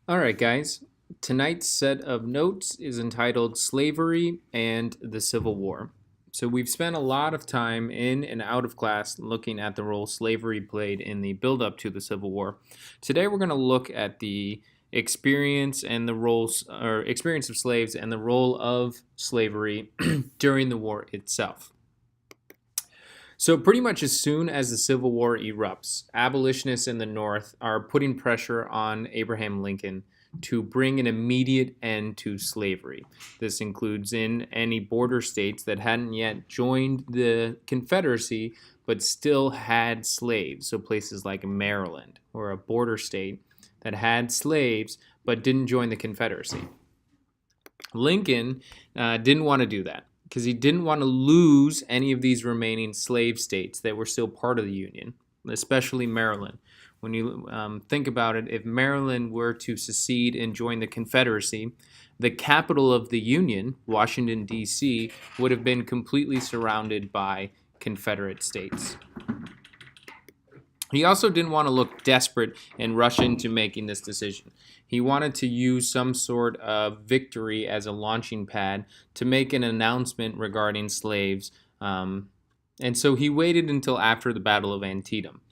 All right, guys. Tonight's set of notes is entitled Slavery and the Civil War. So, we've spent a lot of time in and out of class looking at the role slavery played in the buildup to the Civil War. Today, we're going to look at the experience and the roles, or experience of slaves and the role of slavery during the war itself. So, pretty much as soon as the Civil War erupts, abolitionists in the North are putting pressure on Abraham Lincoln to bring an immediate end to slavery. This includes in any border states that hadn't yet joined the Confederacy but still had slaves. So, places like Maryland, or a border state that had slaves but didn't join the Confederacy. Lincoln didn't want to do that because he didn't want to lose any of these remaining slave states that were still part of the Union, especially Maryland. When you think about it, if Maryland were to secede and join the Confederacy, the capital of the Union, Washington, D.C., would have been completely surrounded by Confederate states. He also didn't want to look desperate and rush into making this decision. He wanted to use some sort of victory as a launching pad to make an announcement regarding slaves. And so he waited until after the Battle of Antietam.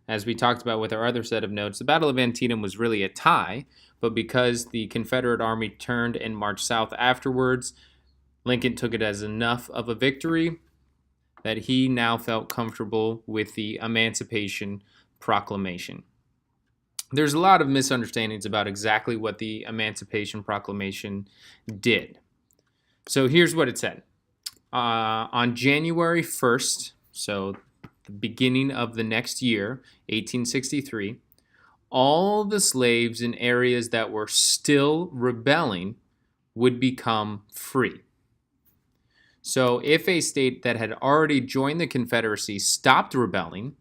As we talked about with our other set of notes, the Battle of Antietam was really a tie, but because the Confederate Army turned and marched south afterwards, Lincoln took it as enough of a victory that he now felt comfortable with the Emancipation Proclamation. There's a lot of misunderstandings about exactly what the Emancipation Proclamation did. So here's what it said. On January 1st, so the beginning of the next year, 1863, all the slaves in areas that were still rebelling would become free. So if a state that had already joined the Confederacy stopped rebelling,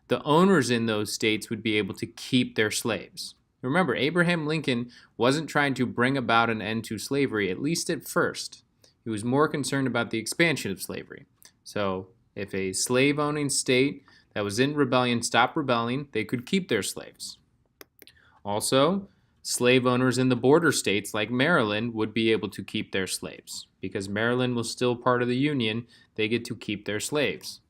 the owners in those states would be able to keep their slaves. Remember, Abraham Lincoln wasn't trying to bring about an end to slavery, at least at first. He was more concerned about the expansion of slavery. So if a slave-owning state that was in rebellion stopped rebelling, they could keep their slaves. Also, slave owners in the border states like Maryland would be able to keep their slaves. Because Maryland was still part of the Union, they get to keep their slaves.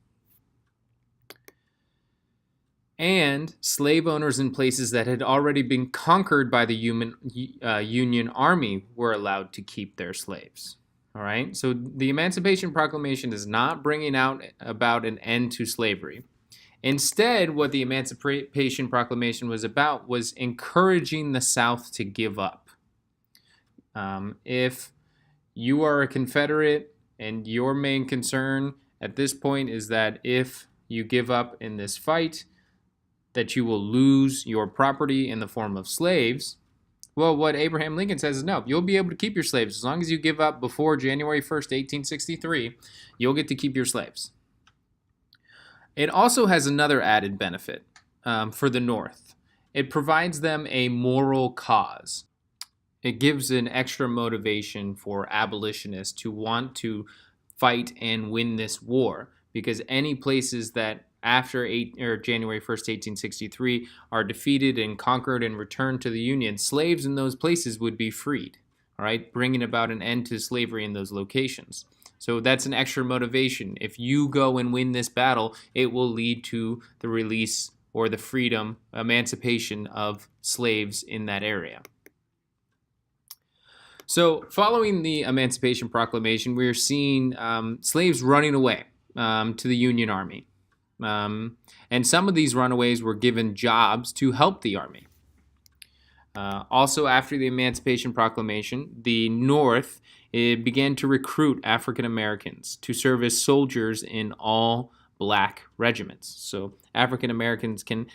And slave owners in places that had already been conquered by the Union Army were allowed to keep their slaves. All right, so the Emancipation Proclamation is not bringing out about an end to slavery. Instead, what the Emancipation Proclamation was about was encouraging the South to give up. If you are a Confederate and your main concern at this point is that if you give up in this fight, that you will lose your property in the form of slaves. Well, what Abraham Lincoln says is no, you'll be able to keep your slaves. As long as you give up before January 1st, 1863, you'll get to keep your slaves. It also has another added benefit for the North. It provides them a moral cause. It gives an extra motivation for abolitionists to want to fight and win this war, because any places that after January 1st, 1863, are defeated and conquered and returned to the Union, slaves in those places would be freed, all right, bringing about an end to slavery in those locations. So that's an extra motivation. If you go and win this battle, it will lead to the release or the freedom, emancipation of slaves in that area. So following the Emancipation Proclamation, we're seeing slaves running away to the Union Army. And some of these runaways were given jobs to help the Army. Also, after the Emancipation Proclamation, the North began to recruit African Americans to serve as soldiers in all black regiments. So African Americans can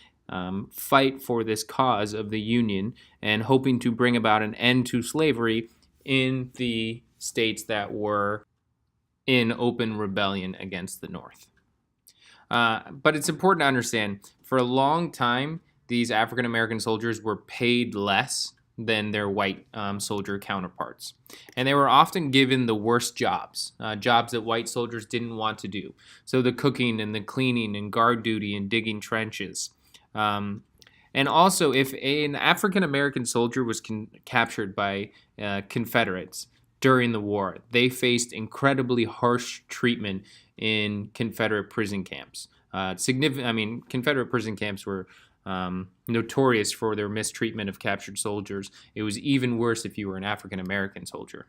fight for this cause of the Union and hoping to bring about an end to slavery in the states that were in open rebellion against the North. But it's important to understand, for a long time, these African American soldiers were paid less than their white soldier counterparts. And they were often given the worst jobs, jobs that white soldiers didn't want to do. So the cooking and the cleaning and guard duty and digging trenches. And also, if an African American soldier was captured by Confederates during the war, they faced incredibly harsh treatment in Confederate prison camps. Confederate prison camps were notorious for their mistreatment of captured soldiers. It was even worse if you were an African American soldier.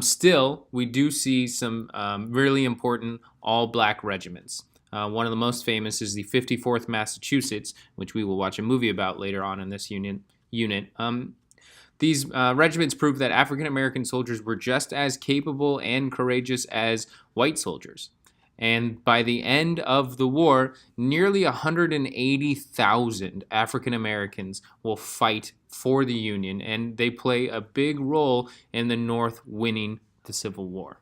Still, we do see some really important all-black regiments. One of the most famous is the 54th Massachusetts, which we will watch a movie about later on in this unit. These regiments prove that African American soldiers were just as capable and courageous as white soldiers. And by the end of the war, nearly 180,000 African Americans will fight for the Union, and they play a big role in the North winning the Civil War.